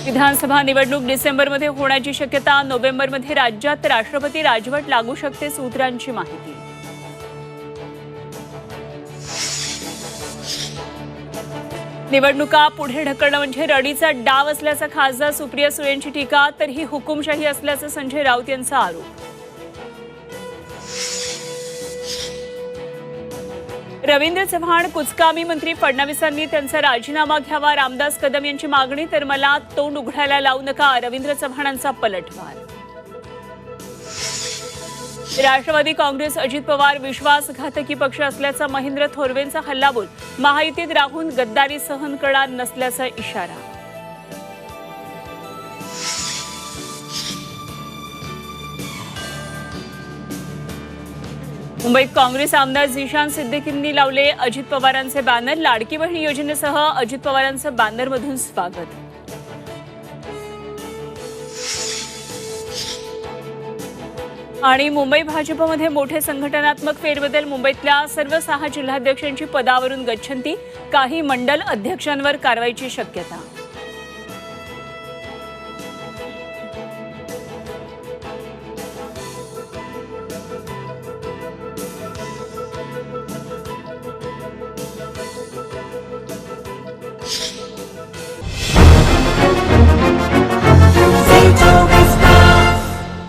विधानसभा निवडणूक डिसेंबरमध्ये होण्याची शक्यता. नोव्हेंबरमध्ये राज्यात राष्ट्रपती राजवट लागू शकते. सूत्रांची माहिती. निवडणुका पुढे ढकलणं म्हणजे रडीचा डाव असल्याचा खासदार सुप्रिया सुळेंची टीका. तर ही हुकुमशाही असल्याचं संजय राऊत यांचा आरोप. रवींद्र चव्हाण कुचकामी. मंत्री फडणवीसांनी त्यांचा राजीनामा घ्यावा. रामदास कदम यांची मागणी. तर मला तोंड उघडायला लावू नका. रवींद्र चव्हाणांचा पलटवार. राष्ट्रवादी काँग्रेस अजित पवार विश्वासघातकी पक्ष असल्याचा महेंद्र थोरवेंचा हल्लाबोल. महायुतीत राहून गद्दारी सहन करणार नसल्याचा इशारा. मुंबईत काँग्रेस आमदार झिशान सिद्दीकींनी लावले अजित पवारांचे बॅनर. लाडकी बहीण योजनेसह अजित पवारांचं बॅनरमधून स्वागत. आणि मुंबई भाजपमध्ये मोठे संघटनात्मक फेरबदल. मुंबईतल्या सर्व 6 जिल्हाध्यक्षांची पदावरून गच्छंती. काही मंडल अध्यक्षांवर कारवाईची शक्यता.